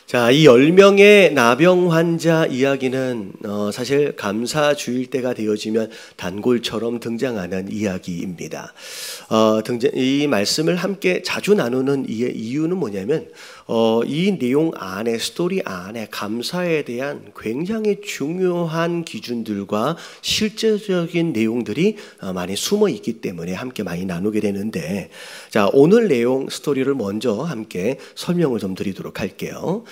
자, 이 10명의 나병 환자 이야기는 사실 감사 주일 때가 되어지면 단골처럼 등장하는 이야기입니다. 이 말씀을 함께 자주 나누는 이유는 뭐냐면 이 내용 안에, 스토리 안에 감사에 대한 굉장히 중요한 기준들과 실제적인 내용들이 많이 숨어 있기 때문에 함께 많이 나누게 되는데, 자, 오늘 내용 스토리를 먼저 함께 설명을 좀 드리도록 할게요.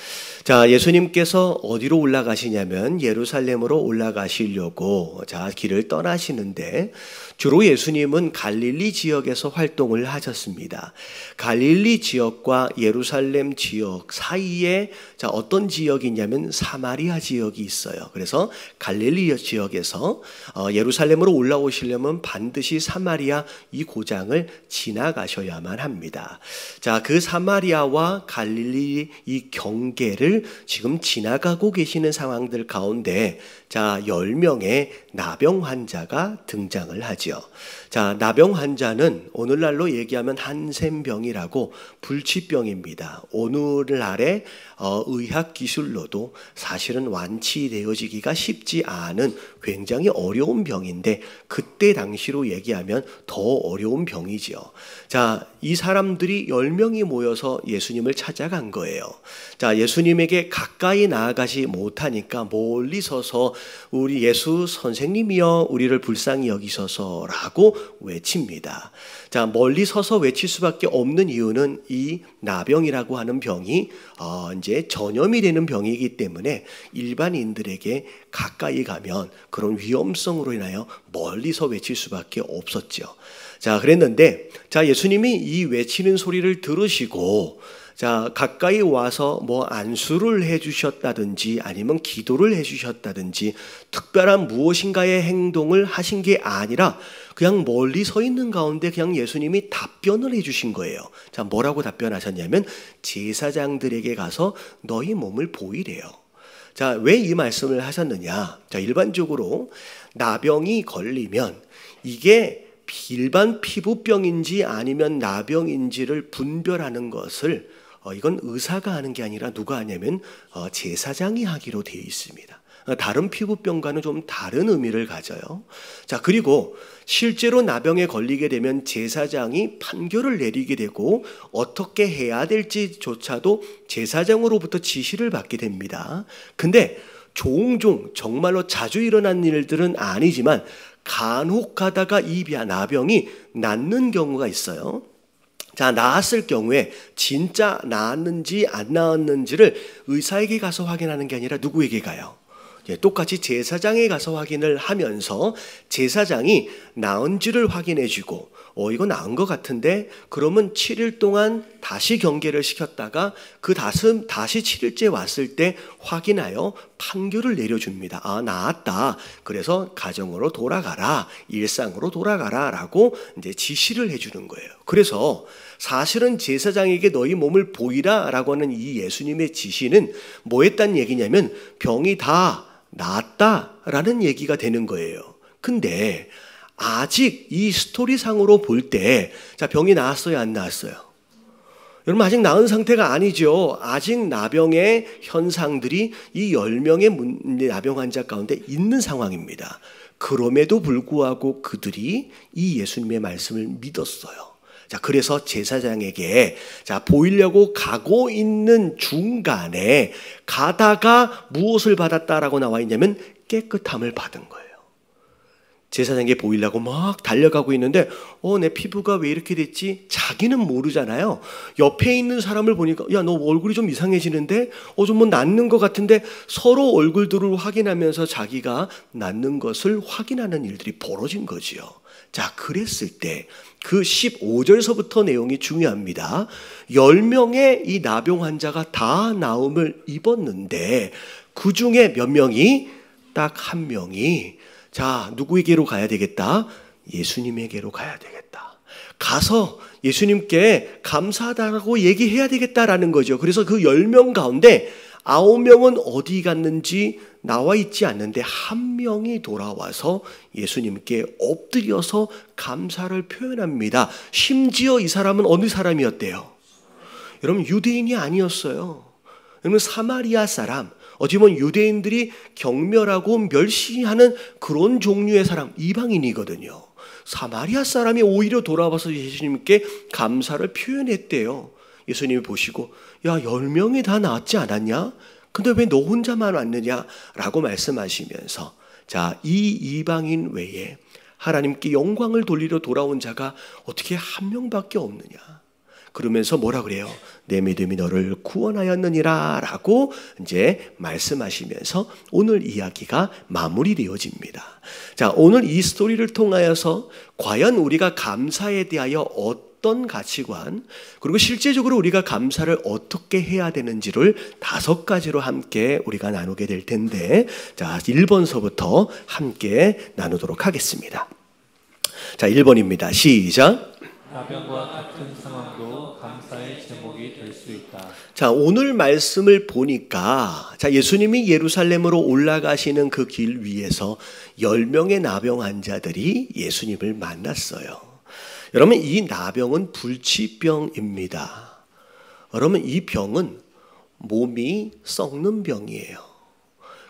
자, 예수님께서 어디로 올라가시냐면 예루살렘으로 올라가시려고 길을 떠나시는데, 주로 예수님은 갈릴리 지역에서 활동을 하셨습니다. 갈릴리 지역과 예루살렘 지역 사이에 어떤 지역이냐면 사마리아 지역이 있어요. 그래서 갈릴리 지역에서 예루살렘으로 올라오시려면 반드시 사마리아 이 고장을 지나가셔야만 합니다. 자, 그 사마리아와 갈릴리 이 경계를 지금 지나가고 계시는 상황들 가운데 10명의 나병 환자가 등장을 하죠. 자, 나병 환자는 오늘날로 얘기하면 한센병이라고 불치병입니다. 오늘날의 의학 기술로도 사실은 완치되어지기가 쉽지 않은 굉장히 어려운 병인데, 그때 당시로 얘기하면 더 어려운 병이죠. 자, 이 사람들이 10명이 모여서 예수님을 찾아간 거예요. 자, 예수님에게 가까이 나아가지 못하니까 멀리 서서 우리 예수 선생님이여 우리를 불쌍히 여기소서라고 외칩니다. 자, 멀리 서서 외칠 수밖에 없는 이유는 이 나병이라고 하는 병이 이제 전염이 되는 병이기 때문에 일반인들에게 가까이 가면 그런 위험성으로 인하여 멀리서 외칠 수밖에 없었죠. 자, 그랬는데 예수님이 이 외치는 소리를 들으시고 가까이 와서 안수를 해주셨다든지 아니면 기도를 해주셨다든지 특별한 무엇인가의 행동을 하신 게 아니라 그냥 멀리 서 있는 가운데 그냥 예수님이 답변을 해주신 거예요. 자, 뭐라고 답변하셨냐면 제사장들에게 가서 너희 몸을 보이래요. 자, 왜 이 말씀을 하셨느냐? 자, 일반적으로 나병이 걸리면 이게 일반 피부병인지 아니면 나병인지를 분별하는 것을 이건 의사가 하는 게 아니라 누가 하냐면 제사장이 하기로 되어 있습니다. 다른 피부병과는 좀 다른 의미를 가져요. 자, 그리고 실제로 나병에 걸리게 되면 제사장이 판결을 내리게 되고 어떻게 해야 될지조차도 제사장으로부터 지시를 받게 됩니다. 근데 종종 정말로 자주 일어난 일들은 아니지만 간혹 가다가 이 나병이 낫는 경우가 있어요. 자, 나았을 경우에 진짜 나았는지 안 나았는지를 의사에게 가서 확인하는 게 아니라 누구에게 가요? 똑같이 제사장에 가서 확인을 하면서 제사장이 나은지를 확인해주고 이거 나은 것 같은데 그러면 7일 동안 다시 경계를 시켰다가 다시 7일째 왔을 때 확인하여 판결을 내려줍니다. 아, 나았다. 그래서 가정으로 돌아가라, 일상으로 돌아가라 라고 이제 지시를 해주는 거예요. 그래서 사실은 제사장에게 너희 몸을 보이라 라고 하는 이 예수님의 지시는 뭐 했다는 얘기냐면 병이 다 나았다라는 얘기가 되는 거예요. 근데 아직 이 스토리상으로 볼 때 병이 나았어요, 안 나았어요? 여러분, 아직 나은 상태가 아니죠. 아직 나병의 현상들이 이 10명의 나병 환자 가운데 있는 상황입니다. 그럼에도 불구하고 그들이 이 예수님의 말씀을 믿었어요. 자, 그래서 제사장에게 보이려고 가고 있는 중간에 가다가 무엇을 받았다라고 나와 있냐면 깨끗함을 받은 거예요. 제사장에게 보이려고 막 달려가고 있는데 내 피부가 왜 이렇게 됐지? 자기는 모르잖아요. 옆에 있는 사람을 보니까 야, 너 얼굴이 좀 이상해지는데? 좀 낫는 것 같은데 서로 얼굴들을 확인하면서 자기가 낫는 것을 확인하는 일들이 벌어진 거지요. 자, 그랬을 때 그 15절서부터 내용이 중요합니다. 10명의 이 나병 환자가 다 나음을 입었는데 그 중에 몇 명이? 딱 한 명이 누구에게로 가야 되겠다? 예수님에게로 가야 되겠다. 가서 예수님께 감사하다고 얘기해야 되겠다라는 거죠. 그래서 그 10명 가운데 9명은 어디 갔는지 나와 있지 않는데 한 명이 돌아와서 예수님께 엎드려서 감사를 표현합니다. 심지어 이 사람은 어느 사람이었대요? 여러분, 유대인이 아니었어요. 그러면 사마리아 사람, 어찌 보면 유대인들이 경멸하고 멸시하는 그런 종류의 사람, 이방인이거든요. 사마리아 사람이 오히려 돌아와서 예수님께 감사를 표현했대요. 예수님이 보시고, 야, 10명이 다 나왔지 않았냐? 근데 왜 너 혼자만 왔느냐? 라고 말씀하시면서, 자, 이 이방인 외에 하나님께 영광을 돌리러 돌아온 자가 어떻게 한 명밖에 없느냐? 그러면서 뭐라 그래요? 내 믿음이 너를 구원하였느니라 라고 이제 말씀하시면서 오늘 이야기가 마무리되어집니다. 자, 오늘 이 스토리를 통하여서 과연 우리가 감사에 대하여 어떤 가치관, 그리고 실제적으로 우리가 감사를 어떻게 해야 되는지를 5가지로 함께 우리가 나누게 될 텐데, 자, 1번서부터 함께 나누도록 하겠습니다. 자, 1번입니다. 시작. 나병과 같은 상황도 감사의 제목이 될 수 있다. 자, 오늘 말씀을 보니까, 자, 예수님이 예루살렘으로 올라가시는 그 길 위에서 10명의 나병 환자들이 예수님을 만났어요. 여러분, 이 나병은 불치병입니다. 여러분, 이 병은 몸이 썩는 병이에요.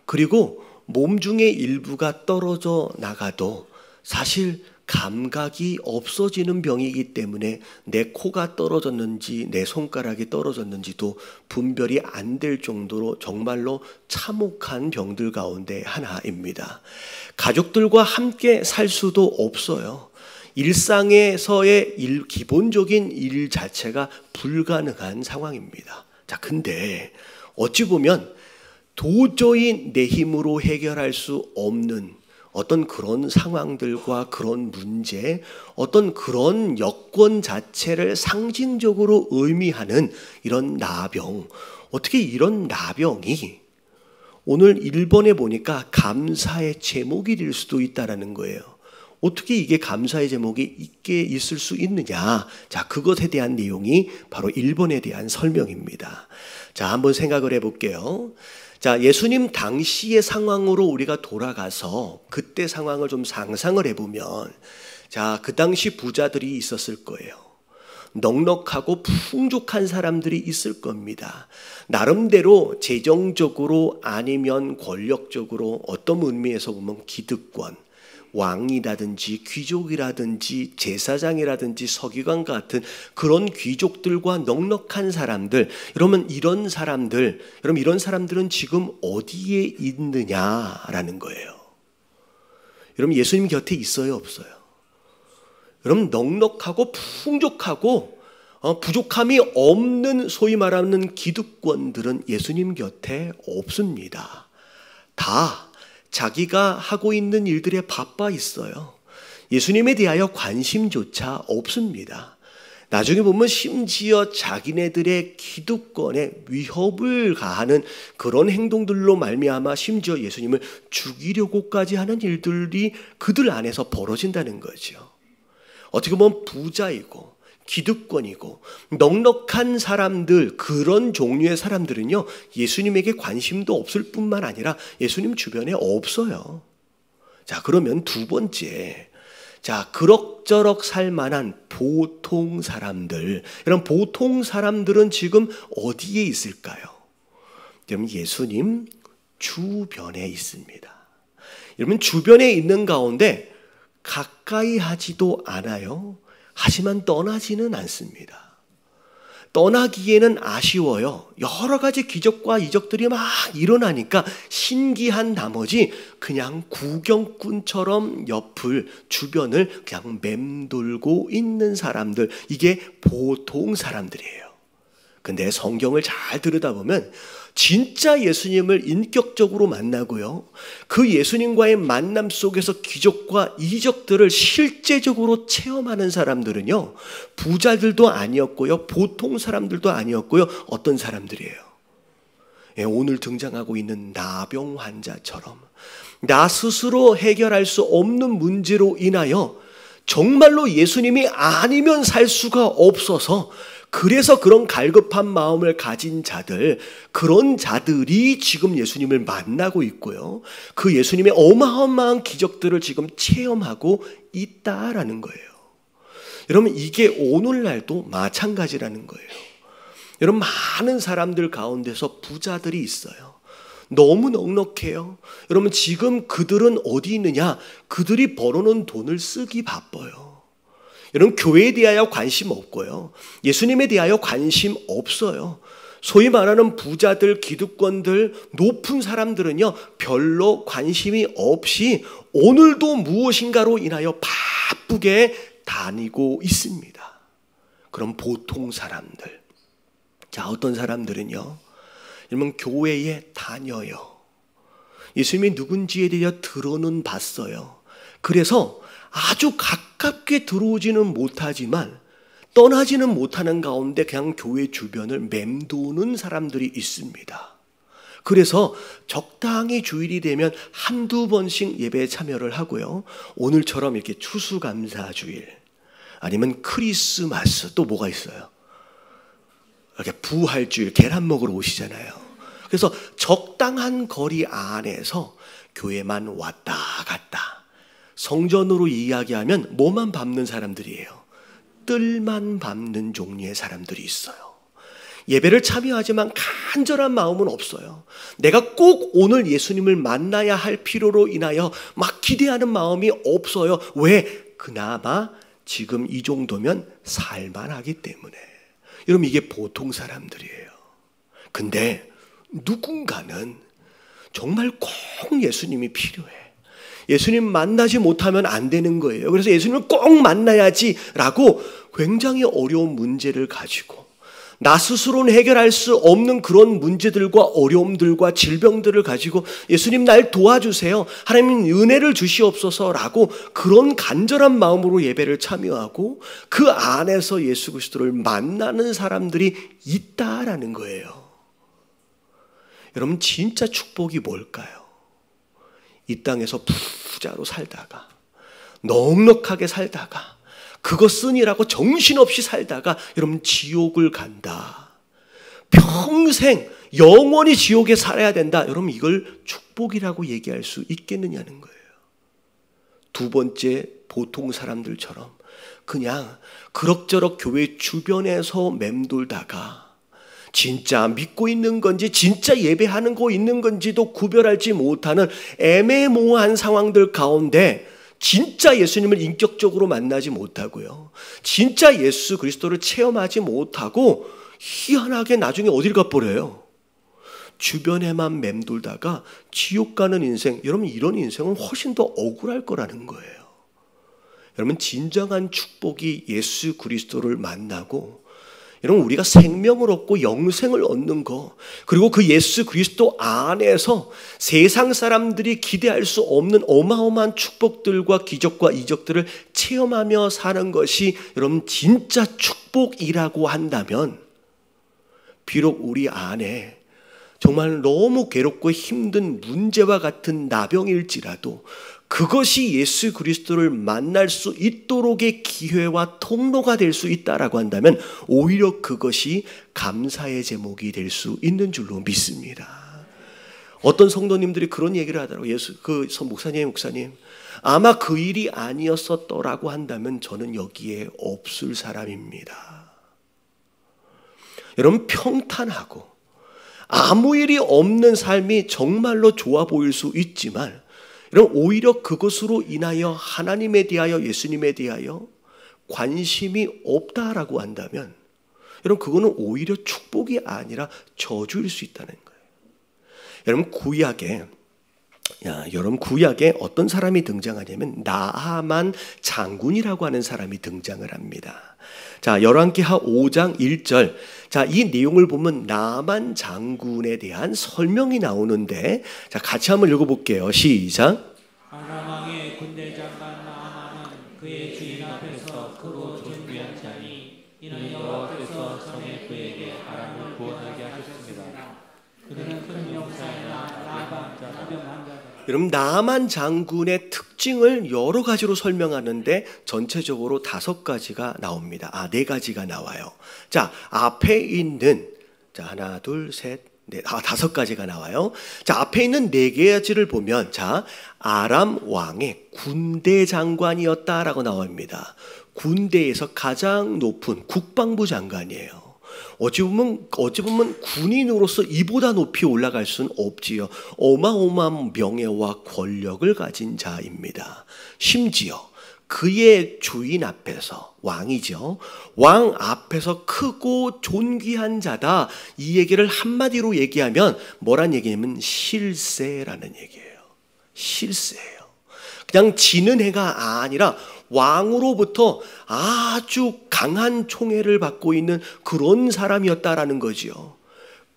그리고 몸 중에 일부가 떨어져 나가도 사실 감각이 없어지는 병이기 때문에 내 코가 떨어졌는지 내 손가락이 떨어졌는지도 분별이 안 될 정도로 정말로 참혹한 병들 가운데 하나입니다. 가족들과 함께 살 수도 없어요. 일상에서의 기본적인 일 자체가 불가능한 상황입니다. 자, 근데 어찌 보면 도저히 내 힘으로 해결할 수 없는 어떤 그런 상황들과 그런 문제, 어떤 그런 여건 자체를 상징적으로 의미하는 이런 나병, 어떻게 이런 나병이 오늘 1번에 보니까 감사의 제목이 될 수도 있다는 거예요. 어떻게 이게 감사의 제목이 있을 수 있느냐? 자, 그것에 대한 내용이 바로 1번에 대한 설명입니다. 자, 한번 생각을 해볼게요. 자, 예수님 당시의 상황으로 우리가 돌아가서 그때 상황을 좀 상상을 해보면, 자, 그 당시 부자들이 있었을 거예요. 넉넉하고 풍족한 사람들이 있을 겁니다. 나름대로 재정적으로 아니면 권력적으로 어떤 의미에서 보면 기득권, 왕이라든지 귀족이라든지 제사장이라든지 서기관 같은 그런 귀족들과 넉넉한 사람들, 여러분 이런 사람들은 지금 어디에 있느냐라는 거예요. 여러분 예수님 곁에 있어요, 없어요? 여러분 넉넉하고 풍족하고 부족함이 없는 소위 말하는 기득권들은 예수님 곁에 없습니다. 다 자기가 하고 있는 일들에 바빠 있어요. 예수님에 대하여 관심조차 없습니다. 나중에 보면 심지어 자기네들의 기득권에 위협을 가하는 그런 행동들로 말미암아 심지어 예수님을 죽이려고까지 하는 일들이 그들 안에서 벌어진다는 거죠. 어떻게 보면 부자이고 기득권이고 넉넉한 사람들, 그런 종류의 사람들은요 예수님에게 관심도 없을 뿐만 아니라 예수님 주변에 없어요. 자, 그러면 2번째, 자, 그럭저럭 살만한 보통 사람들, 이런 보통 사람들은 지금 어디에 있을까요? 여러분 예수님 주변에 있습니다. 여러분 주변에 있는 가운데 가까이 하지도 않아요. 하지만 떠나지는 않습니다. 떠나기에는 아쉬워요. 여러 가지 기적과 이적들이 막 일어나니까 신기한 나머지 그냥 구경꾼처럼 옆을, 주변을 그냥 맴돌고 있는 사람들, 이게 보통 사람들이에요. 근데 성경을 잘 들여다보면 진짜 예수님을 인격적으로 만나고요, 그 예수님과의 만남 속에서 기적과 이적들을 실제적으로 체험하는 사람들은요 부자들도 아니었고요, 보통 사람들도 아니었고요, 어떤 사람들이에요? 오늘 등장하고 있는 나병 환자처럼 나 스스로 해결할 수 없는 문제로 인하여 정말로 예수님이 아니면 살 수가 없어서, 그래서 그런 갈급한 마음을 가진 자들, 그런 자들이 지금 예수님을 만나고 있고요, 그 예수님의 어마어마한 기적들을 지금 체험하고 있다라는 거예요. 여러분 이게 오늘날도 마찬가지라는 거예요. 여러분, 많은 사람들 가운데서 부자들이 있어요. 너무 넉넉해요. 여러분, 지금 그들은 어디 있느냐? 그들이 벌어놓은 돈을 쓰기 바빠요. 여러분, 교회에 대하여 관심 없고요, 예수님에 대하여 관심 없어요. 소위 말하는 부자들, 기득권들, 높은 사람들은요, 별로 관심이 없이 오늘도 무엇인가로 인하여 바쁘게 다니고 있습니다. 그럼 보통 사람들, 자, 어떤 사람들은요, 여러분, 교회에 다녀요. 예수님이 누군지에 대해 들어는 봤어요. 그래서 아주 가깝게 들어오지는 못하지만 떠나지는 못하는 가운데 그냥 교회 주변을 맴도는 사람들이 있습니다. 그래서 적당히 주일이 되면 한두 번씩 예배에 참여를 하고요, 오늘처럼 이렇게 추수감사주일 아니면 크리스마스, 또 뭐가 있어요? 이렇게 부활주일 계란 먹으러 오시잖아요. 그래서 적당한 거리 안에서 교회만 왔다 갔다, 성전으로 이야기하면 뭐만 밟는 사람들이에요? 뜰만 밟는 종류의 사람들이 있어요. 예배를 참여하지만 간절한 마음은 없어요. 내가 꼭 오늘 예수님을 만나야 할 필요로 인하여 막 기대하는 마음이 없어요. 왜? 그나마 지금 이 정도면 살만하기 때문에. 여러분, 이게 보통 사람들이에요. 근데 누군가는 정말 꼭 예수님이 필요해. 예수님 만나지 못하면 안 되는 거예요. 그래서 예수님을 꼭 만나야지라고 굉장히 어려운 문제를 가지고, 나 스스로는 해결할 수 없는 그런 문제들과 어려움들과 질병들을 가지고 예수님 날 도와주세요, 하나님 은혜를 주시옵소서라고 그런 간절한 마음으로 예배를 참여하고 그 안에서 예수 그리스도를 만나는 사람들이 있다라는 거예요. 여러분, 진짜 축복이 뭘까요? 이 땅에서 부자로 살다가, 넉넉하게 살다가, 그것 쓰니라고 정신없이 살다가 여러분 지옥을 간다, 평생 영원히 지옥에 살아야 된다, 여러분 이걸 축복이라고 얘기할 수 있겠느냐는 거예요. 두 번째, 보통 사람들처럼 그냥 그럭저럭 교회 주변에서 맴돌다가 진짜 믿고 있는 건지 진짜 예배하는 거 있는 건지도 구별하지 못하는 애매모호한 상황들 가운데 진짜 예수님을 인격적으로 만나지 못하고요, 진짜 예수 그리스도를 체험하지 못하고 희한하게 나중에 어딜 가버려요? 주변에만 맴돌다가 지옥 가는 인생. 여러분, 이런 인생은 훨씬 더 억울할 거라는 거예요. 여러분, 진정한 축복이 예수 그리스도를 만나고, 여러분, 우리가 생명을 얻고 영생을 얻는 거, 그리고 그 예수 그리스도 안에서 세상 사람들이 기대할 수 없는 어마어마한 축복들과 기적과 이적들을 체험하며 사는 것이 여러분 진짜 축복이라고 한다면, 비록 우리 안에 정말 너무 괴롭고 힘든 문제와 같은 나병일지라도 그것이 예수 그리스도를 만날 수 있도록의 기회와 통로가 될 수 있다라고 한다면 오히려 그것이 감사의 제목이 될 수 있는 줄로 믿습니다. 어떤 성도님들이 그런 얘기를 하더라고요. 목사님, 아마 그 일이 아니었었더라고 한다면 저는 여기에 없을 사람입니다. 여러분, 평탄하고 아무 일이 없는 삶이 정말로 좋아 보일 수 있지만, 여러분, 오히려 그것으로 인하여 하나님에 대하여 예수님에 대하여 관심이 없다라고 한다면 여러분, 그거는 오히려 축복이 아니라 저주일 수 있다는 거예요. 여러분, 구약에 어떤 사람이 등장하냐면 나하만 장군이라고 하는 사람이 등장을 합니다. 자, 열왕기하 5장 1절. 자, 이 내용을 보면 나하만 장군에 대한 설명이 나오는데, 자, 같이 한번 읽어볼게요. 시작. 아람 왕의 군대 장관 나하만은 그의 주인 앞에서 크고 존귀한 자니 이는 여호와께서 전에 그에게 아람을 구원하게 하셨습니다. 그는 큰 용사이나 나하만 나병한 자다. 여러분, 나하만 장군의 특징을 여러 가지로 설명하는데 전체적으로 5가지가 나옵니다. 4가지가 나와요. 자, 앞에 있는, 자, 하나, 둘, 셋, 넷, 5가지가 나와요. 자, 앞에 있는 4가지를 보면, 자, 아람 왕의 군대 장관이었다라고 나옵니다. 군대에서 가장 높은 국방부 장관이에요. 어찌 보면 군인으로서 이보다 높이 올라갈 수는 없지요. 어마어마한 명예와 권력을 가진 자입니다. 심지어 그의 주인 앞에서, 왕이죠, 왕 앞에서 크고 존귀한 자다, 이 얘기를 한마디로 얘기하면 뭐란 얘기냐면 실세라는 얘기예요. 실세예요. 그냥 지는 해가 아니라 왕으로부터 아주 강한 총애를 받고 있는 그런 사람이었다라는 거지요.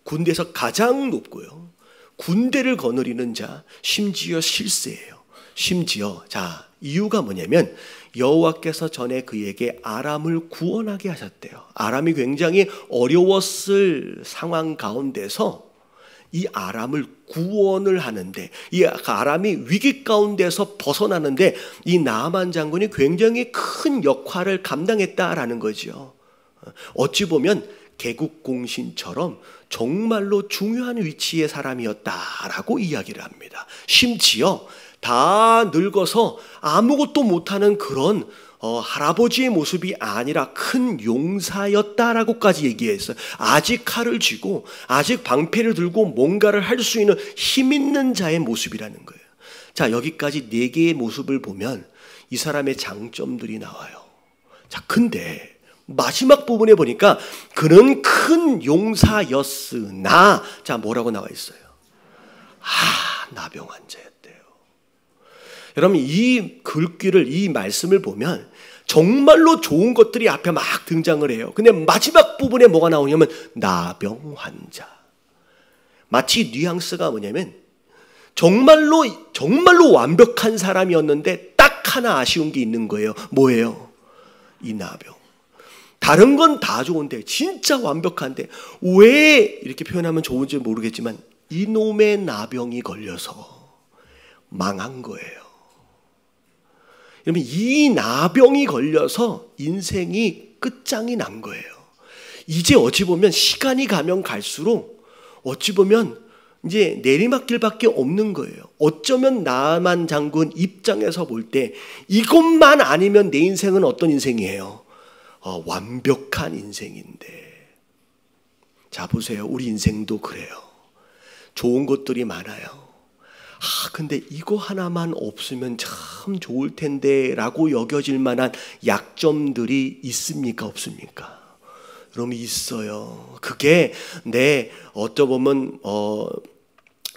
군대에서 가장 높고요, 군대를 거느리는 자, 심지어 실세예요. 심지어 자, 이유가 뭐냐면 여호와께서 전에 그에게 아람을 구원하게 하셨대요. 아람이 굉장히 어려웠을 상황 가운데서 이 아람을 구원을 하는데, 이 아람이 위기 가운데서 벗어나는데 이 나아만 장군이 굉장히 큰 역할을 감당했다라는 거죠. 어찌 보면 개국공신처럼 정말로 중요한 위치의 사람이었다라고 이야기를 합니다. 심지어 다 늙어서 아무것도 못하는 그런 할아버지의 모습이 아니라 큰 용사였다라고까지 얘기했어요. 아직 칼을 쥐고 아직 방패를 들고 뭔가를 할 수 있는 힘 있는 자의 모습이라는 거예요. 자, 여기까지 4개의 모습을 보면 이 사람의 장점들이 나와요. 자, 근데 마지막 부분에 보니까 그는 큰 용사였으나, 자, 뭐라고 나와 있어요? 나병 환자였대요. 여러분, 이 글귀를, 이 말씀을 보면 정말로 좋은 것들이 앞에 막 등장을 해요. 근데 마지막 부분에 뭐가 나오냐면 나병 환자. 마치 뉘앙스가 뭐냐면 정말로 완벽한 사람이었는데 딱 하나 아쉬운 게 있는 거예요. 뭐예요? 이 나병. 다른 건 다 좋은데, 진짜 완벽한데 왜 이렇게 표현하면 좋은지 모르겠지만 이놈의 나병이 걸려서 망한 거예요. 여러분, 이 나병이 걸려서 인생이 끝장이 난 거예요. 이제 어찌 보면 시간이 가면 갈수록 어찌 보면 이제 내리막길밖에 없는 거예요. 어쩌면 나만 장군 입장에서 볼 때 이것만 아니면 내 인생은 어떤 인생이에요? 완벽한 인생인데. 자, 보세요. 우리 인생도 그래요. 좋은 것들이 많아요. 근데 이거 하나만 없으면 참 좋을 텐데 라고 여겨질 만한 약점들이 있습니까? 없습니까? 여러분, 있어요. 그게 어쩌보면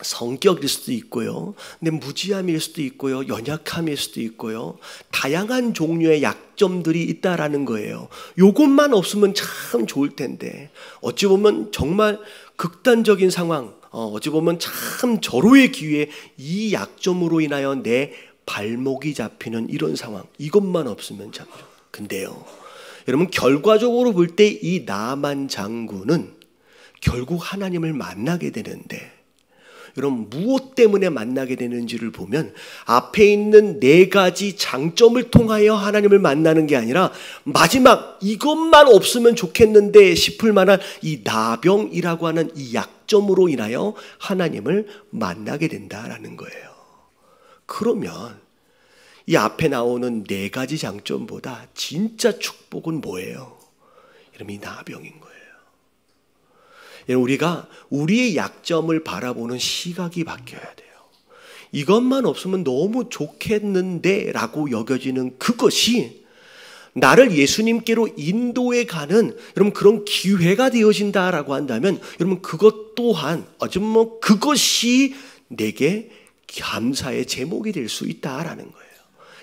성격일 수도 있고요, 근데 무지함일 수도 있고요, 연약함일 수도 있고요, 다양한 종류의 약점들이 있다라는 거예요. 요것만 없으면 참 좋을 텐데, 어찌 보면 정말 극단적인 상황, 어찌 보면 참 절호의 기회에 이 약점으로 인하여 내 발목이 잡히는 이런 상황, 이것만 없으면 참. 근데요, 여러분, 결과적으로 볼 때 이 나만 장군은 결국 하나님을 만나게 되는데, 여러분, 무엇 때문에 만나게 되는지를 보면 앞에 있는 4가지 장점을 통하여 하나님을 만나는 게 아니라 마지막 이것만 없으면 좋겠는데 싶을 만한 이 나병이라고 하는 이 약점으로 인하여 하나님을 만나게 된다라는 거예요. 그러면 이 앞에 나오는 4가지 장점보다 진짜 축복은 뭐예요? 여러분, 이 나병인 거예요. 우리가 우리의 약점을 바라보는 시각이 바뀌어야 돼요. 이것만 없으면 너무 좋겠는데 라고 여겨지는 그것이 나를 예수님께로 인도해 가는, 여러분, 그런 기회가 되어진다라고 한다면, 여러분, 그것 또한 어쩌면 그것이 내게 감사의 제목이 될 수 있다라는 거예요.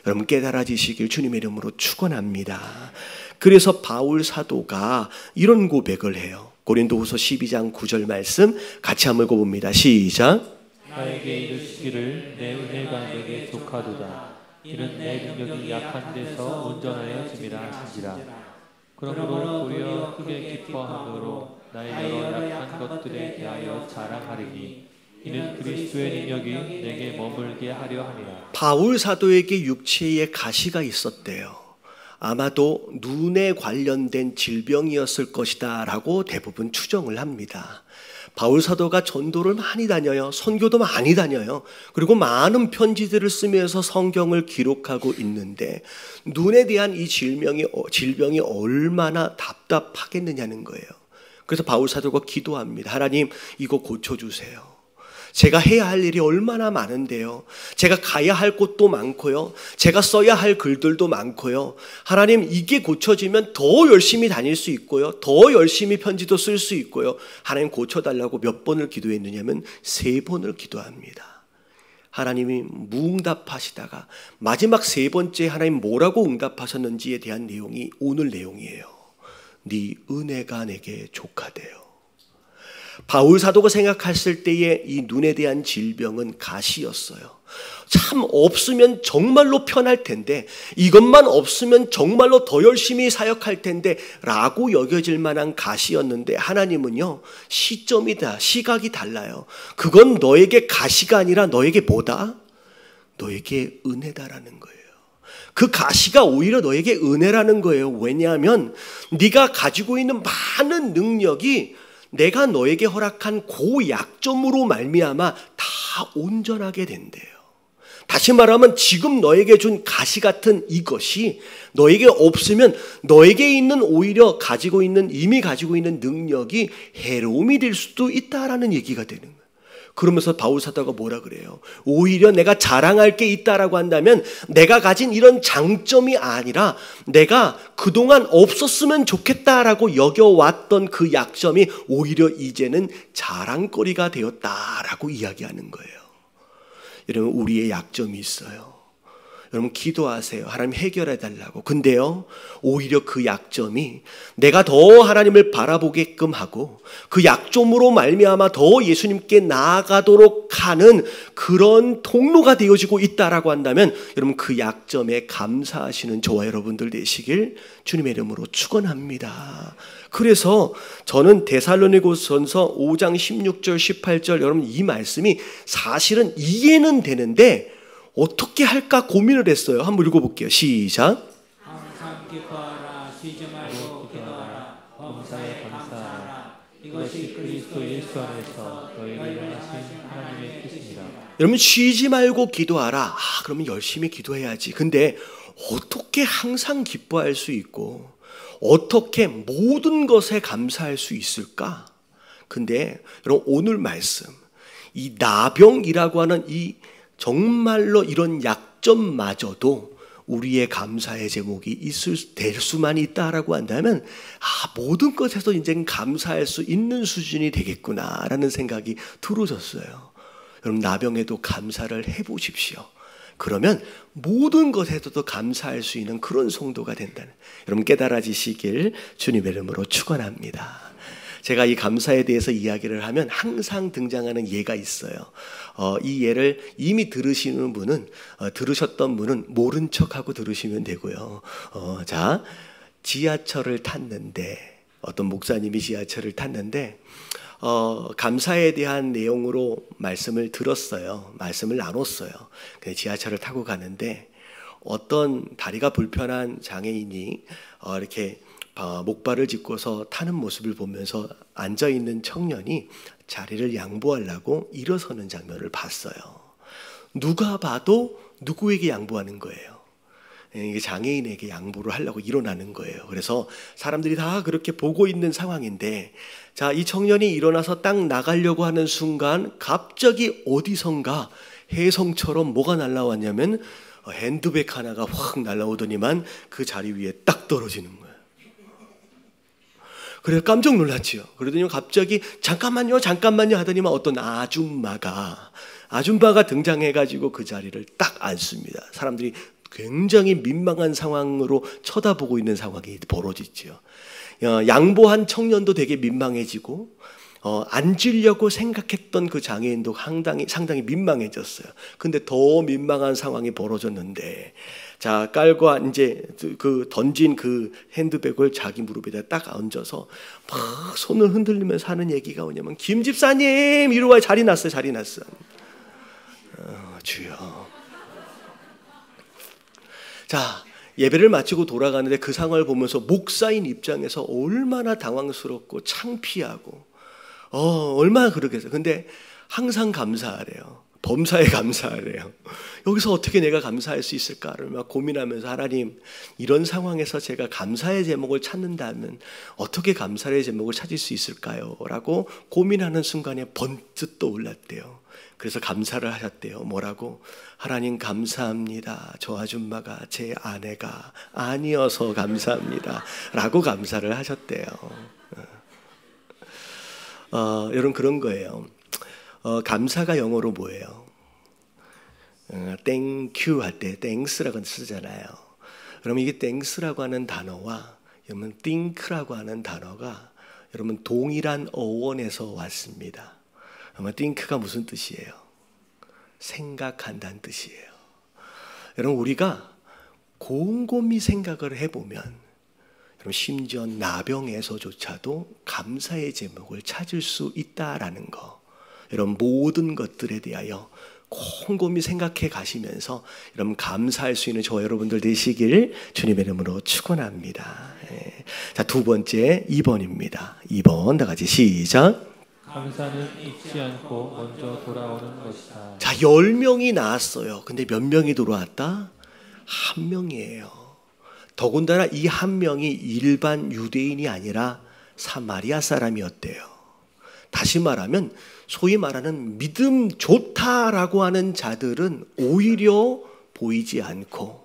여러분, 깨달아지시길 주님의 이름으로 축원합니다. 그래서 바울 사도가 이런 고백을 해요. 고린도후서 12장 9절 말씀 같이 한번 읽어봅니다. 시작. 나에게 이르시기를 내 은혜가 내게 속하도다. 이는 내 능력이 약한 데서 온전하여 짐이라 하신지라. 그러므로 도리어 크게 기뻐함으로 나의 여러 약한 것들에 대하여 자랑하리니 이는 그리스도의 능력이 내게 머물게 하려 함이라. 바울 사도에게 육체에 가시가 있었대요. 아마도 눈에 관련된 질병이었을 것이다 라고 대부분 추정을 합니다. 바울 사도가 전도를 많이 다녀요. 선교도 많이 다녀요. 그리고 많은 편지들을 쓰면서 성경을 기록하고 있는데 눈에 대한 이 질병이 얼마나 답답하겠느냐는 거예요. 그래서 바울 사도가 기도합니다. 하나님, 이거 고쳐주세요. 제가 해야 할 일이 얼마나 많은데요. 제가 가야 할 곳도 많고요. 제가 써야 할 글들도 많고요. 하나님, 이게 고쳐지면 더 열심히 다닐 수 있고요. 더 열심히 편지도 쓸 수 있고요. 하나님 고쳐달라고 몇 번을 기도했느냐면 3번을 기도합니다. 하나님이 무응답하시다가 마지막 3번째 하나님 뭐라고 응답하셨는지에 대한 내용이 오늘 내용이에요. 네 은혜가 내게 족하대요. 바울 사도가 생각했을 때의 이 눈에 대한 질병은 가시였어요. 참 없으면 정말로 편할 텐데, 이것만 없으면 정말로 더 열심히 사역할 텐데 라고 여겨질 만한 가시였는데, 하나님은요, 시점이다, 시각이 달라요. 그건 너에게 가시가 아니라 너에게 뭐다? 너에게 은혜다라는 거예요. 그 가시가 오히려 너에게 은혜라는 거예요. 왜냐하면 네가 가지고 있는 많은 능력이 내가 너에게 허락한 그 약점으로 말미암아 다 온전하게 된대요. 다시 말하면 지금 너에게 준 가시 같은 이것이 너에게 없으면 너에게 있는 오히려 이미 가지고 있는 능력이 해로움이 될 수도 있다라는 얘기가 되는 거예요. 그러면서 바울 사도가 뭐라 그래요? 오히려 내가 자랑할 게 있다라고 한다면 내가 가진 이런 장점이 아니라 내가 그동안 없었으면 좋겠다라고 여겨왔던 그 약점이 오히려 이제는 자랑거리가 되었다라고 이야기하는 거예요. 여러분, 우리의 약점이 있어요. 여러분, 기도하세요. 하나님 해결해 달라고. 근데요, 오히려 그 약점이 내가 더 하나님을 바라보게끔 하고 그 약점으로 말미암아 더 예수님께 나아가도록 하는 그런 통로가 되어지고 있다라고 한다면, 여러분, 그 약점에 감사하시는 저와 여러분들 되시길 주님의 이름으로 축원합니다. 그래서 저는 데살로니가전서 5장 16절 18절 여러분, 이 말씀이 사실은 이해는 되는데 어떻게 할까 고민을 했어요. 한번 읽어볼게요. 시작. 항상 기뻐하라. 쉬지 말고 기도하라. 범사에 감사하라. 이것이 그리스도 예수 안에서 너희를 위하신 하나님의 뜻입니다. 여러분, 쉬지 말고 기도하라. 그러면 열심히 기도해야지. 근데 어떻게 항상 기뻐할 수 있고 어떻게 모든 것에 감사할 수 있을까? 근데 여러분, 오늘 말씀, 이 나병이라고 하는 이 정말로 이런 약점마저도 우리의 감사의 제목이 될 수만 있다라고 한다면 모든 것에서 이제 감사할 수 있는 수준이 되겠구나라는 생각이 들어졌어요. 여러분, 나병에도 감사를 해보십시오. 그러면 모든 것에서도 감사할 수 있는 그런 성도가 된다는, 여러분 깨달아지시길 주님의 이름으로 축원합니다. 제가 이 감사에 대해서 이야기를 하면 항상 등장하는 예가 있어요. 이 예를 이미 들으시는 분은 들으셨던 분은 모른 척하고 들으시면 되고요. 자, 지하철을 tas는데 어떤 목사님이 지하철을 탔는데 감사에 대한 내용으로 말씀을 들었어요. 말씀을 나눴어요. 지하철을 타고 가는데 어떤 다리가 불편한 장애인이 이렇게 목발을 짚고서 타는 모습을 보면서 앉아있는 청년이 자리를 양보하려고 일어서는 장면을 봤어요. 누가 봐도 누구에게 양보하는 거예요? 장애인에게 양보를 하려고 일어나는 거예요. 그래서 사람들이 다 그렇게 보고 있는 상황인데, 자, 이 청년이 일어나서 딱 나가려고 하는 순간 갑자기 어디선가 혜성처럼 뭐가 날라왔냐면 핸드백 하나가 확 날라오더니만 그 자리 위에 딱 떨어지는 거예요. 그래서 깜짝 놀랐지요. 그러더니 갑자기 잠깐만요 하더니만 어떤 아줌마가 등장해가지고 그 자리를 딱 앉습니다. 사람들이 굉장히 민망한 상황으로 쳐다보고 있는 상황이 벌어지죠. 양보한 청년도 되게 민망해지고 앉으려고 생각했던 그 장애인도 상당히 민망해졌어요. 근데 더 민망한 상황이 벌어졌는데, 자, 깔과 이제 그 던진 그 핸드백을 자기 무릎에다 딱 얹어서 막 손을 흔들리면서 하는 얘기가 뭐냐면, 김 집사님 이리 와, 자리 났어. 주여. 자, 예배를 마치고 돌아가는데 그 상황을 보면서 목사인 입장에서 얼마나 당황스럽고 창피하고 얼마나 그러겠어요. 근데 항상 감사하래요. 범사에 감사하래요. 여기서 어떻게 내가 감사할 수 있을까를 막 고민하면서 하나님, 이런 상황에서 제가 감사의 제목을 찾는다면 어떻게 감사의 제목을 찾을 수 있을까요? 라고 고민하는 순간에 번뜩 떠올랐대요. 그래서 감사를 하셨대요. 뭐라고? 하나님 감사합니다. 저 아줌마가 제 아내가 아니어서 감사합니다. 라고 감사를 하셨대요. 여러분 그런 거예요. 감사가 영어로 뭐예요? thank you 할 때 thanks라고 쓰잖아요. 그럼 이게 thanks라고 하는 단어와 여러분 think라고 하는 단어가 여러분 동일한 어원에서 왔습니다. 아마 think가 무슨 뜻이에요? 생각한다는 뜻이에요. 여러분 우리가 곰곰이 생각을 해보면 여러분 심지어 나병에서조차도 감사의 제목을 찾을 수 있다라는 거, 여러분 모든 것들에 대하여 곰곰이 생각해 가시면서 여러분 감사할 수 있는 저와 여러분들 되시길 주님의 이름으로 축원합니다. 자, 두 번째 2번입니다. 2번 다 같이 시작. 감사는 잊지 않고 먼저 돌아오는 것이다. 자, 10명이 나왔어요. 근데 몇 명이 돌아왔다? 1명이에요. 더군다나 이 1명이 일반 유대인이 아니라 사마리아 사람이었대요. 다시 말하면 소위 말하는 믿음 좋다라고 하는 자들은 오히려 보이지 않고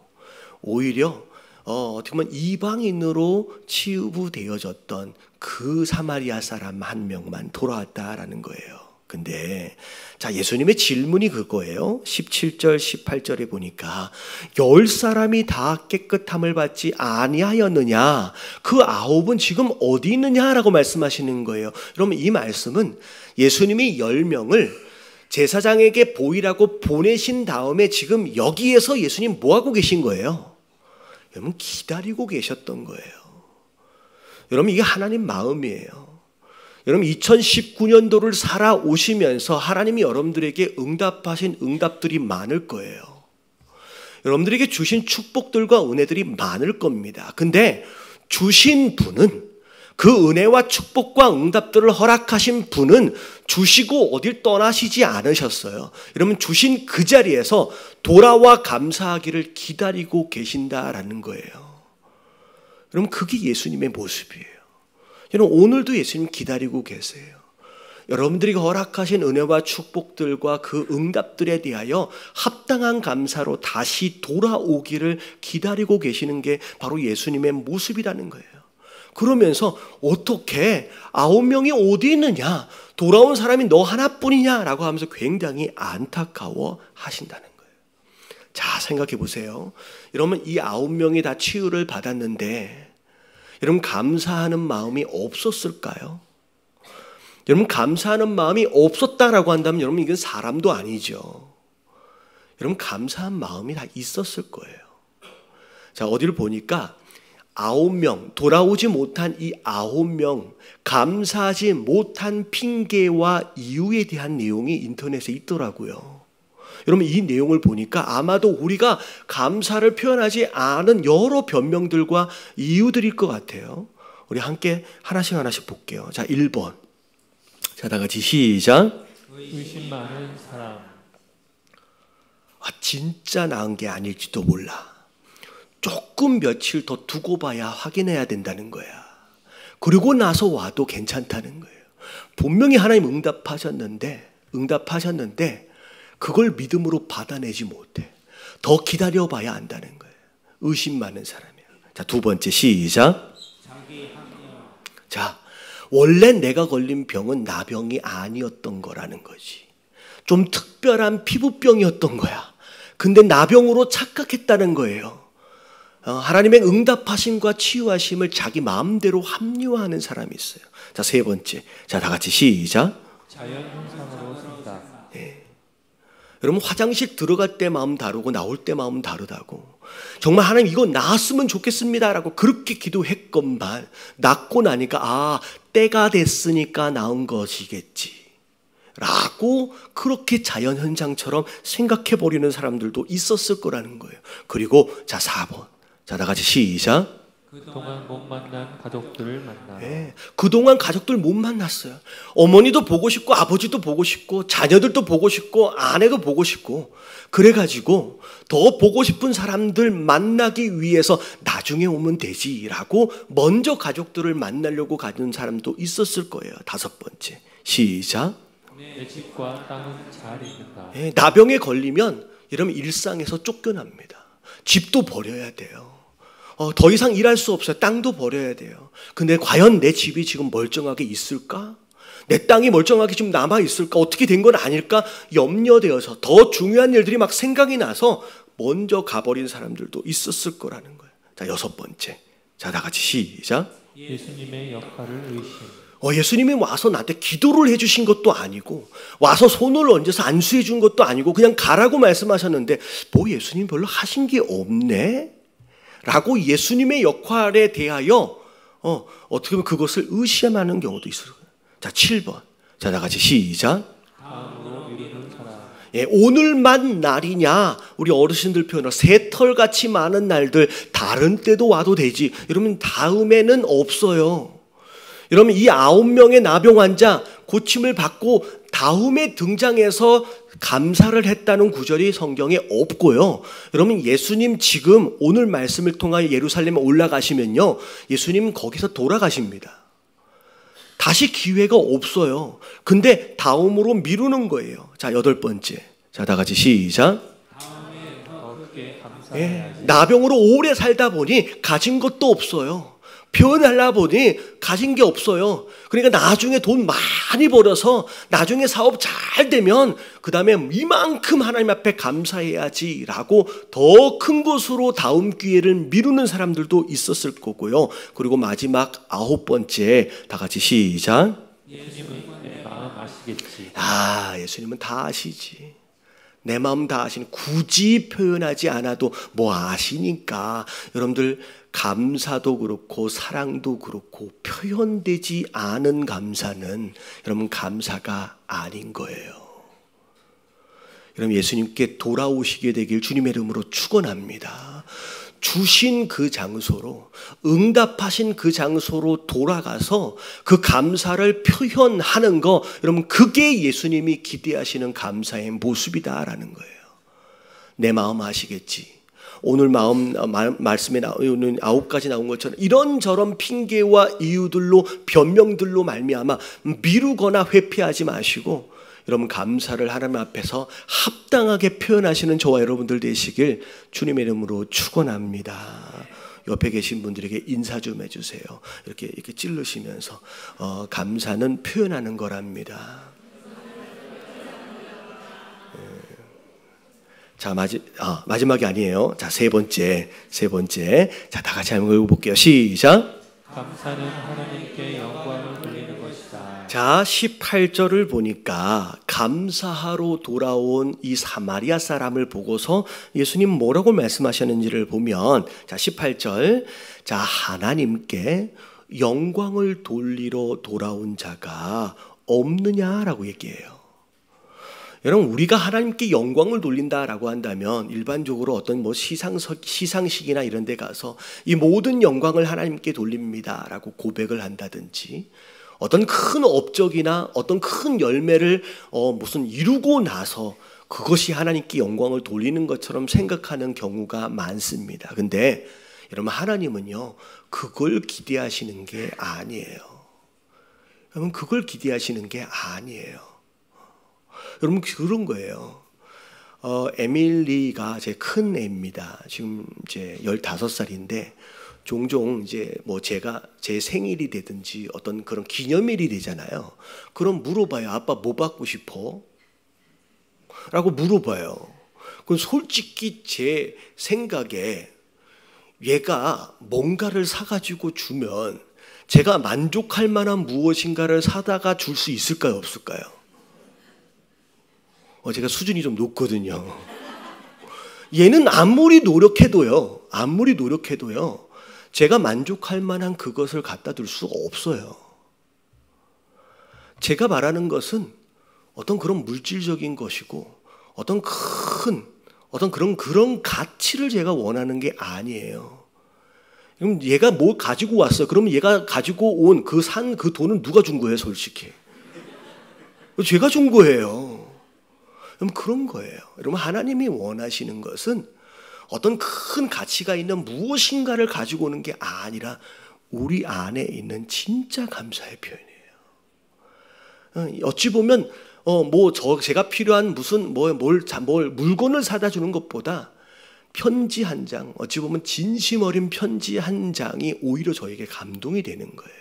오히려 어떻게 보면 이방인으로 치부되어졌던 그 사마리아 사람 1명만 돌아왔다라는 거예요. 근데 자, 예수님의 질문이 그거예요. 17절 18절에 보니까 10사람이 다 깨끗함을 받지 아니하였느냐, 그 9은 지금 어디 있느냐라고 말씀하시는 거예요. 여러분 이 말씀은 예수님이 10명을 제사장에게 보이라고 보내신 다음에 지금 여기에서 예수님 뭐하고 계신 거예요? 여러분 기다리고 계셨던 거예요. 여러분 이게 하나님 마음이에요. 여러분 2019년도를 살아오시면서 하나님이 여러분들에게 응답하신 응답들이 많을 거예요. 여러분들에게 주신 축복들과 은혜들이 많을 겁니다. 근데 주신 분은, 그 은혜와 축복과 응답들을 허락하신 분은 주시고 어딜 떠나시지 않으셨어요. 여러분 주신 그 자리에서 돌아와 감사하기를 기다리고 계신다라는 거예요. 여러분 그게 예수님의 모습이에요. 여러분 오늘도 예수님 기다리고 계세요. 여러분들이 허락하신 은혜와 축복들과 그 응답들에 대하여 합당한 감사로 다시 돌아오기를 기다리고 계시는 게 바로 예수님의 모습이라는 거예요. 그러면서 어떻게 9명이 어디 있느냐, 돌아온 사람이 너 하나뿐이냐라고 하면서 굉장히 안타까워 하신다는 거예요. 자, 생각해 보세요. 여러분 이 9명이 다 치유를 받았는데 여러분 감사하는 마음이 없었을까요? 여러분 감사하는 마음이 없었다라고 한다면 여러분 이건 사람도 아니죠. 여러분 감사한 마음이 다 있었을 거예요. 자, 어디를 보니까 9명, 돌아오지 못한 이 9명, 감사하지 못한 핑계와 이유에 대한 내용이 인터넷에 있더라고요. 여러분 이 내용을 보니까 아마도 우리가 감사를 표현하지 않은 여러 변명들과 이유들일 것 같아요. 우리 함께 하나씩 볼게요. 자, 1번. 자, 다 같이 시작. 의심 많은 사람. 진짜 나은 게 아닐지도 몰라. 조금 며칠 더 두고 봐야 확인해야 된다는 거야. 그리고 나서 와도 괜찮다는 거예요. 분명히 하나님 응답하셨는데 그걸 믿음으로 받아내지 못해. 더 기다려봐야 한다는 거예요. 의심 많은 사람이에요. 자, 두 번째 시작. 자, 원래 내가 걸린 병은 나병이 아니었던 거라는 거지. 좀 특별한 피부병이었던 거야. 근데 나병으로 착각했다는 거예요. 하나님의 응답하심과 치유하심을 자기 마음대로 합리화하는 사람이 있어요. 자, 세 번째. 자, 다 같이 시작. 자연 현상으로 산다. 여러분 화장실 들어갈 때 마음 다르고 나올 때 마음 다르다고. 정말 하나님 이거 나았으면 좋겠습니다라고 그렇게 기도했건만 낫고 나니까 때가 됐으니까 나은 것이겠지 라고 그렇게 자연현상처럼 생각해버리는 사람들도 있었을 거라는 거예요. 그리고 자, 4번. 자, 다 같이 시작. 그동안 못 만난 가족들을 만나. 예, 그동안 가족들 못 만났어요. 어머니도 보고 싶고 아버지도 보고 싶고 자녀들도 보고 싶고 아내도 보고 싶고 그래가지고 더 보고 싶은 사람들 만나기 위해서 나중에 오면 되지라고 먼저 가족들을 만나려고 가는 사람도 있었을 거예요. 5번째 시작. 내 집과 땅은 잘 있는가. 예, 나병에 걸리면 이러면 일상에서 쫓겨납니다. 집도 버려야 돼요. 더 이상 일할 수 없어요. 땅도 버려야 돼요. 근데 과연 내 집이 지금 멀쩡하게 있을까? 내 땅이 멀쩡하게 지금 남아 있을까? 어떻게 된 건 아닐까? 염려되어서 더 중요한 일들이 막 생각이 나서 먼저 가버린 사람들도 있었을 거라는 거예요. 자, 6번째. 자, 다 같이 시작. 예수님의 역할을 의심. 예수님이 와서 나한테 기도를 해주신 것도 아니고 와서 손을 얹어서 안수해 준 것도 아니고 그냥 가라고 말씀하셨는데 뭐 예수님 별로 하신 게 없네? 라고 예수님의 역할에 대하여 어떻게 보면 그것을 의심하는 경우도 있어요. 자, 7번. 자, 다 같이 시작. 다음으로 미루는 사람. 예, 오늘만 날이냐? 우리 어르신들 표현으로 새털같이 많은 날들 다른 때도 와도 되지. 이러면 다음에는 없어요. 여러분 이 9명의 나병 환자 고침을 받고 다음에 등장해서 감사를 했다는 구절이 성경에 없고요. 여러분 예수님 지금 오늘 말씀을 통하여 예루살렘에 올라가시면요. 예수님 거기서 돌아가십니다. 다시 기회가 없어요. 근데 다음으로 미루는 거예요. 자, 8번째. 자, 다 같이 시작. 다음에 더 크게 감사해야지. 나병으로 오래 살다 보니 가진 것도 없어요. 표현하려 보니 가진 게 없어요. 그러니까 나중에 돈 많이 벌어서 나중에 사업 잘 되면 그 다음에 이만큼 하나님 앞에 감사해야지라고 더 큰 것으로 다음 기회를 미루는 사람들도 있었을 거고요. 그리고 마지막 9번째 다 같이 시작. 예수님은 내 마음 아시겠지. 예수님은 다 아시지. 내 마음 다 아시니 굳이 표현하지 않아도 뭐 아시니까. 여러분들 감사도 그렇고 사랑도 그렇고 표현되지 않은 감사는 여러분 감사가 아닌 거예요. 여러분 예수님께 돌아오시게 되길 주님의 이름으로 축원합니다. 주신 그 장소로 응답하신 그 장소로 돌아가서 그 감사를 표현하는 거 여러분 그게 예수님이 기대하시는 감사의 모습이다라는 거예요. 내 마음 아시겠지. 오늘 말씀에 나오는 9가지 나온 것처럼 이런저런 핑계와 이유들로 변명들로 말미암아 미루거나 회피하지 마시고 여러분 감사를 하나님 앞에서 합당하게 표현하시는 저와 여러분들 되시길 주님의 이름으로 축원합니다. 옆에 계신 분들에게 인사 좀 해주세요. 이렇게 찔르시면서 감사는 표현하는 거랍니다. 자, 마지막이 아니에요. 자, 세 번째. 자, 다 같이 한번 읽어볼게요. 시작. 감사는 하나님께 영광을 돌리는 것이다. 자, 18절을 보니까 감사하러 돌아온 이 사마리아 사람을 보고서 예수님 뭐라고 말씀하셨는지를 보면 자, 18절. 자, 하나님께 영광을 돌리러 돌아온 자가 없느냐라고 얘기해요. 여러분 우리가 하나님께 영광을 돌린다라고 한다면 일반적으로 어떤 시상식이나 이런 데 가서 이 모든 영광을 하나님께 돌립니다라고 고백을 한다든지 어떤 큰 업적이나 어떤 큰 열매를 무슨 이루고 나서 그것이 하나님께 영광을 돌리는 것처럼 생각하는 경우가 많습니다. 근데 여러분 하나님은요 그걸 기대하시는 게 아니에요. 여러분 그걸 기대하시는 게 아니에요. 여러분 그런 거예요. 에밀리가 제 큰 애입니다. 지금 이제 15살인데 종종 이제 뭐 제 생일이 되든지 어떤 그런 기념일이 되잖아요. 그럼 물어봐요. 아빠 뭐 받고 싶어? 라고 물어봐요. 그럼 솔직히 제 생각에 얘가 뭔가를 사가지고 주면 제가 만족할 만한 무엇인가를 사다가 줄 수 있을까요? 없을까요? 제가 수준이 좀 높거든요. 얘는 아무리 노력해도요. 제가 만족할 만한 그것을 갖다 둘 수가 없어요. 제가 말하는 것은 어떤 그런 물질적인 것이고 어떤 그런 가치를 제가 원하는 게 아니에요. 그럼 얘가 뭐 가지고 왔어? 그러면 얘가 가지고 온 그 산 그 돈은 누가 준 거예요, 솔직히? 제가 준 거예요. 그럼 그런 거예요. 여러분, 하나님이 원하시는 것은 어떤 큰 가치가 있는 무엇인가를 가지고 오는 게 아니라 우리 안에 있는 진짜 감사의 표현이에요. 어찌 보면 제가 필요한 무슨 뭘 물건을 사다 주는 것보다 편지 한 장, 어찌 보면 진심 어린 편지 한 장이 오히려 저에게 감동이 되는 거예요.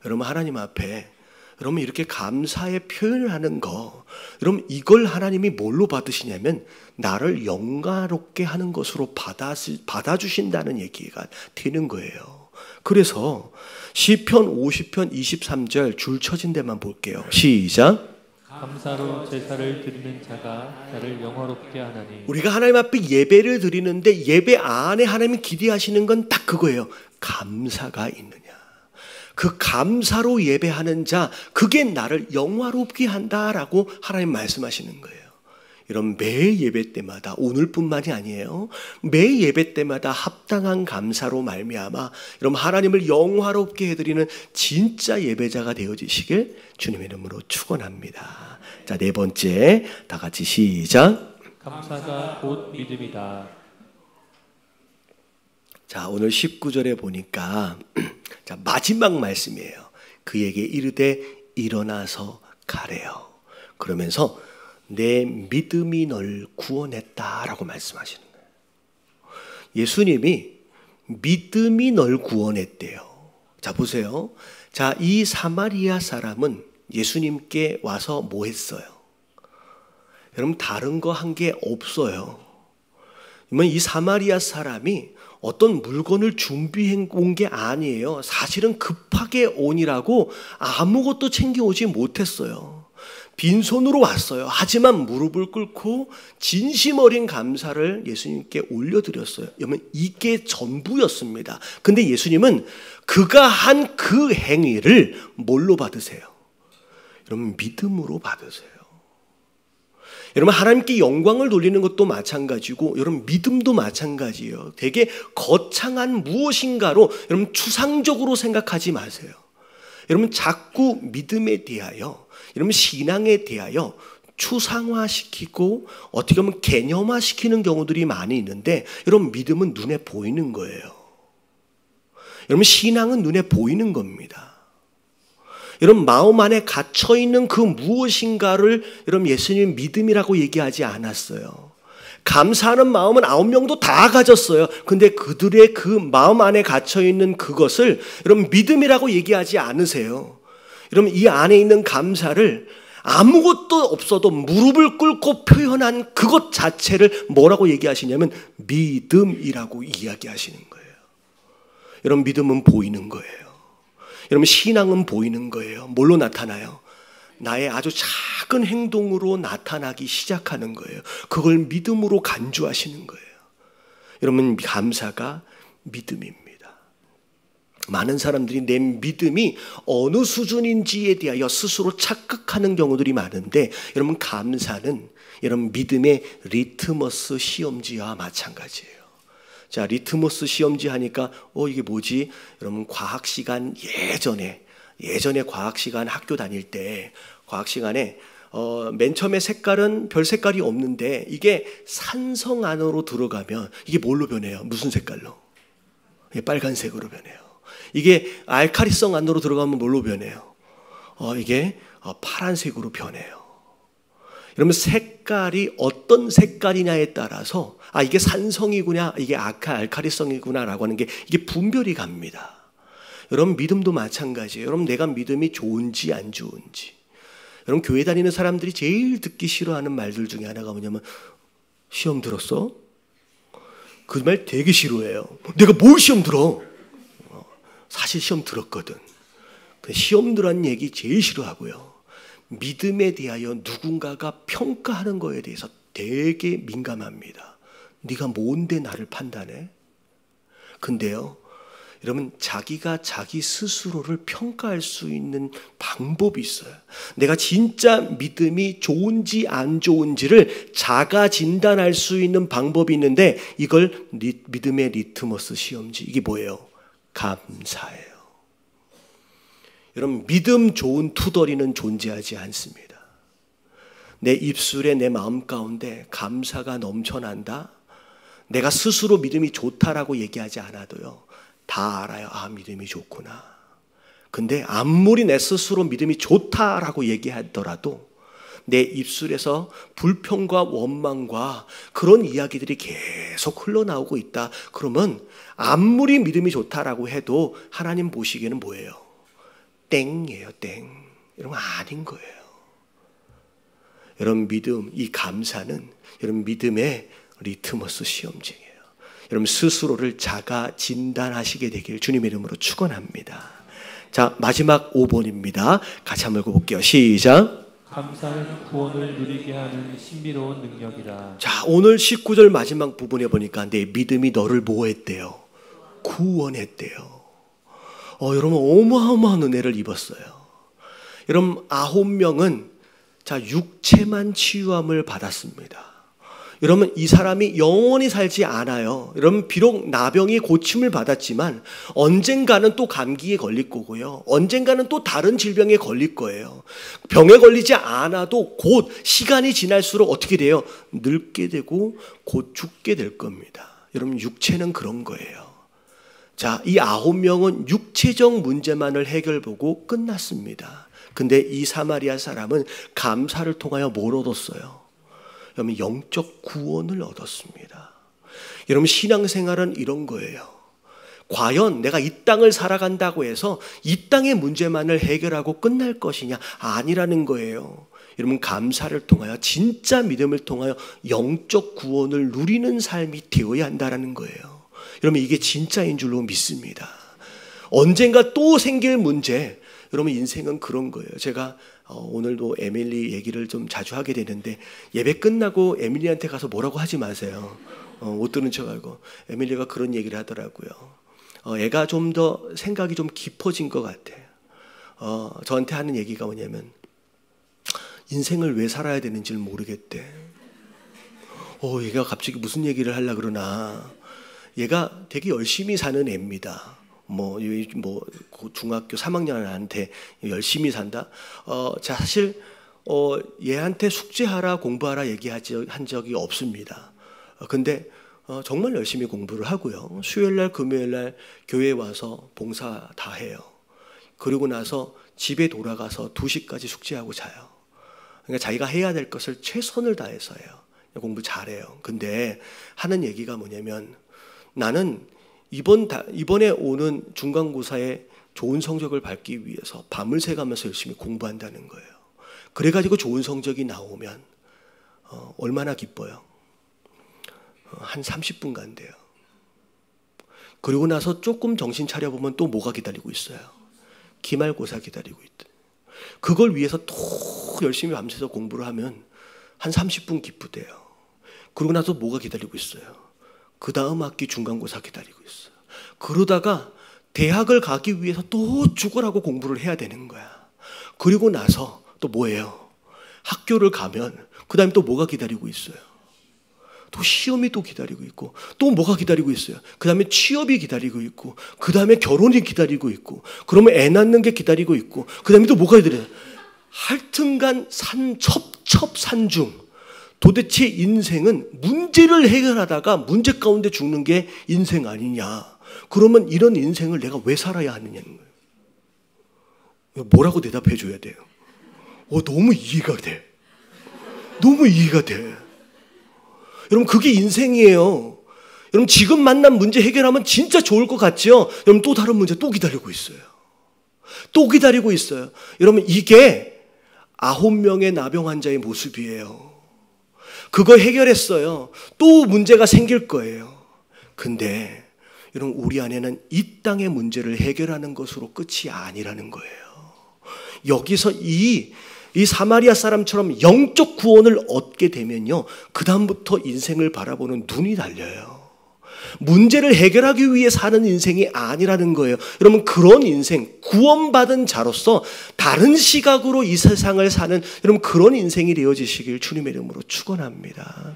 여러분, 하나님 앞에 여러분 이렇게 감사의 표현을 하는 거, 여러분 이걸 하나님이 뭘로 받으시냐면 나를 영광롭게 하는 것으로 받아주신다는 얘기가 되는 거예요. 그래서 시편 50편 23절 줄 쳐진 데만 볼게요. 시작. 감사로 제사를 드리는 자가 나를 영화롭게 하나니. 우리가 하나님 앞에 예배를 드리는데 예배 안에 하나님이 기대하시는 건 딱 그거예요. 감사가 있느냐. 그 감사로 예배하는 자, 그게 나를 영화롭게 한다라고 하나님 말씀하시는 거예요. 여러분, 매 예배 때마다, 오늘뿐만이 아니에요, 매 예배 때마다 합당한 감사로 말미암아 여러분 하나님을 영화롭게 해드리는 진짜 예배자가 되어지시길 주님의 이름으로 축원합니다. 자, 네 번째, 다 같이 시작. 감사가 곧 믿음이다. 자, 오늘 19절에 보니까 자, 마지막 말씀이에요. 그에게 이르되 일어나서 가래요. 그러면서 내 믿음이 널 구원했다라고 말씀하시는 거예요. 예수님이 믿음이 널 구원했대요. 자, 보세요. 자, 이 사마리아 사람은 예수님께 와서 뭐 했어요? 여러분, 다른 거 한 게 없어요. 이 사마리아 사람이 어떤 물건을 준비해 온 게 아니에요. 사실은 급하게 오니라고 아무것도 챙겨오지 못했어요. 빈손으로 왔어요. 하지만 무릎을 꿇고 진심 어린 감사를 예수님께 올려드렸어요. 여러분, 이게 전부였습니다. 근데 예수님은 그가 한 그 행위를 뭘로 받으세요? 여러분, 믿음으로 받으세요. 여러분, 하나님께 영광을 돌리는 것도 마찬가지고 여러분 믿음도 마찬가지예요. 되게 거창한 무엇인가로 여러분 추상적으로 생각하지 마세요. 여러분, 자꾸 믿음에 대하여, 여러분 신앙에 대하여 추상화시키고 어떻게 보면 개념화시키는 경우들이 많이 있는데, 여러분 믿음은 눈에 보이는 거예요. 여러분, 신앙은 눈에 보이는 겁니다. 여러분, 마음 안에 갇혀있는 그 무엇인가를 여러분 예수님 믿음이라고 얘기하지 않았어요. 감사하는 마음은 9명도 다 가졌어요. 근데 그들의 그 마음 안에 갇혀있는 그것을 여러분 믿음이라고 얘기하지 않으세요. 여러분, 이 안에 있는 감사를 아무것도 없어도 무릎을 꿇고 표현한 그것 자체를 뭐라고 얘기하시냐면 믿음이라고 이야기하시는 거예요. 여러분, 믿음은 보이는 거예요. 여러분, 신앙은 보이는 거예요. 뭘로 나타나요? 나의 아주 작은 행동으로 나타나기 시작하는 거예요. 그걸 믿음으로 간주하시는 거예요. 여러분, 감사가 믿음입니다. 많은 사람들이 내 믿음이 어느 수준인지에 대하여 스스로 착각하는 경우들이 많은데, 여러분 감사는 여러분 믿음의 리트머스 시험지와 마찬가지예요. 자, 리트머스 시험지 하니까 이게 뭐지? 여러분, 과학 시간 예전에 과학 시간 학교 다닐 때 과학 시간에 맨 처음에 색깔은 별 색깔이 없는데 이게 산성 안으로 들어가면 이게 뭘로 변해요? 무슨 색깔로? 빨간색으로 변해요. 이게 알카리성 안으로 들어가면 뭘로 변해요? 이게 파란색으로 변해요. 여러분, 색깔이 어떤 색깔이냐에 따라서 이게 산성이구나, 이게 알카리성이구나라고 하는 게 이게 분별이 갑니다. 여러분, 믿음도 마찬가지예요. 여러분, 내가 믿음이 좋은지 안 좋은지. 여러분, 교회 다니는 사람들이 제일 듣기 싫어하는 말들 중에 하나가 뭐냐면, 시험 들었어? 그 말 되게 싫어해요. 내가 뭘 시험 들어? 사실 시험 들었거든. 시험 들었는 얘기 제일 싫어하고요. 믿음에 대하여 누군가가 평가하는 거에 대해서 되게 민감합니다. 네가 뭔데 나를 판단해? 근데요, 여러분, 자기가 자기 스스로를 평가할 수 있는 방법이 있어요. 내가 진짜 믿음이 좋은지 안 좋은지를 자가 진단할 수 있는 방법이 있는데, 이걸 믿음의 리트머스 시험지, 이게 뭐예요? 감사예요. 여러분, 믿음 좋은 투덜이는 존재하지 않습니다. 내 입술에, 내 마음 가운데 감사가 넘쳐난다? 내가 스스로 믿음이 좋다라고 얘기하지 않아도요, 다 알아요. 아, 믿음이 좋구나. 근데 아무리 내 스스로 믿음이 좋다라고 얘기하더라도 내 입술에서 불평과 원망과 그런 이야기들이 계속 흘러나오고 있다. 그러면 아무리 믿음이 좋다라고 해도 하나님 보시기에는 뭐예요? 땡이에요, 땡. 여러분, 아닌 거예요. 여러분, 믿음, 이 감사는 여러분 믿음의 리트머스 시험지예요. 여러분, 스스로를 자가 진단하시게 되길 주님의 이름으로 축원합니다. 자, 마지막 5번입니다. 같이 한번 읽어볼게요. 시작. 감사는 구원을 누리게 하는 신비로운 능력이다. 자, 오늘 19절 마지막 부분에 보니까 내 믿음이 너를 뭐 했대요? 구원했대요. 여러분, 어마어마한 은혜를 입었어요. 여러분, 9명은 자, 육체만 치유함을 받았습니다. 여러분, 이 사람이 영원히 살지 않아요. 여러분, 비록 나병이 고침을 받았지만 언젠가는 또 감기에 걸릴 거고요. 언젠가는 또 다른 질병에 걸릴 거예요. 병에 걸리지 않아도 곧 시간이 지날수록 어떻게 돼요? 늙게 되고 곧 죽게 될 겁니다. 여러분, 육체는 그런 거예요. 자, 이 9명은 육체적 문제만을 해결보고 끝났습니다. 근데 이 사마리아 사람은 감사를 통하여 뭘 얻었어요? 여러분, 영적 구원을 얻었습니다. 여러분, 신앙생활은 이런 거예요. 과연 내가 이 땅을 살아간다고 해서 이 땅의 문제만을 해결하고 끝날 것이냐? 아니라는 거예요. 여러분, 감사를 통하여, 진짜 믿음을 통하여 영적 구원을 누리는 삶이 되어야 한다는 거예요. 여러분, 이게 진짜인 줄로 믿습니다. 언젠가 또 생길 문제, 여러분, 인생은 그런 거예요. 제가 오늘도 에밀리 얘기를 좀 자주 하게 되는데, 예배 끝나고 에밀리한테 가서 뭐라고 하지 마세요. 못 들은 척하고. 에밀리가 그런 얘기를 하더라고요. 애가 좀 더 생각이 좀 깊어진 것 같아요. 저한테 하는 얘기가 뭐냐면, 인생을 왜 살아야 되는지를 모르겠대. 얘가 갑자기 무슨 얘기를 하려고 그러나. 얘가 되게 열심히 사는 애입니다. 중학교 3학년한테 열심히 산다. 자, 사실 얘한테 숙제하라, 공부하라 한 적이 없습니다. 근데 정말 열심히 공부를 하고요. 수요일날, 금요일날 교회에 와서 봉사 다 해요. 그리고 나서 집에 돌아가서 2시까지 숙제하고 자요. 그러니까 자기가 해야 될 것을 최선을 다해서 해요. 공부 잘해요. 근데 하는 얘기가 뭐냐면, 나는 이번에 오는 중간고사에 좋은 성적을 받기 위해서 밤을 새가면서 열심히 공부한다는 거예요. 그래가지고 좋은 성적이 나오면 얼마나 기뻐요? 한 30분 간대요. 그리고 나서 조금 정신 차려보면 또 뭐가 기다리고 있어요? 기말고사 기다리고 있대. 그걸 위해서 또 열심히 밤새서 공부를 하면 한 30분 기쁘대요. 그러고 나서 뭐가 기다리고 있어요? 그 다음 학기 중간고사 기다리고 있어요. 그러다가 대학을 가기 위해서 또 죽으라고 공부를 해야 되는 거야. 그리고 나서 또 뭐예요? 학교를 가면 그 다음에 또 뭐가 기다리고 있어요? 또 시험이 또 기다리고 있고, 또 뭐가 기다리고 있어요? 그 다음에 취업이 기다리고 있고, 그 다음에 결혼이 기다리고 있고, 그러면 애 낳는 게 기다리고 있고, 그 다음에 또 뭐가 기다려요? 하여튼간 첩첩산중. 도대체 인생은 문제를 해결하다가 문제 가운데 죽는 게 인생 아니냐? 그러면 이런 인생을 내가 왜 살아야 하느냐는 거예요. 뭐라고 대답해 줘야 돼요? 너무 이해가 돼. 너무 이해가 돼. 여러분, 그게 인생이에요. 여러분, 지금 만난 문제 해결하면 진짜 좋을 것 같죠? 여러분, 또 다른 문제 또 기다리고 있어요. 또 기다리고 있어요. 여러분, 이게 9명의 나병 환자의 모습이에요. 그거 해결했어요. 또 문제가 생길 거예요. 근데 여러분, 우리 안에는 이 땅의 문제를 해결하는 것으로 끝이 아니라는 거예요. 여기서 이 사마리아 사람처럼 영적 구원을 얻게 되면요, 그 다음부터 인생을 바라보는 눈이 달려요. 문제를 해결하기 위해 사는 인생이 아니라는 거예요. 여러분, 그런 인생, 구원받은 자로서 다른 시각으로 이 세상을 사는 여러분 그런 인생이 되어지시길 주님의 이름으로 축원합니다.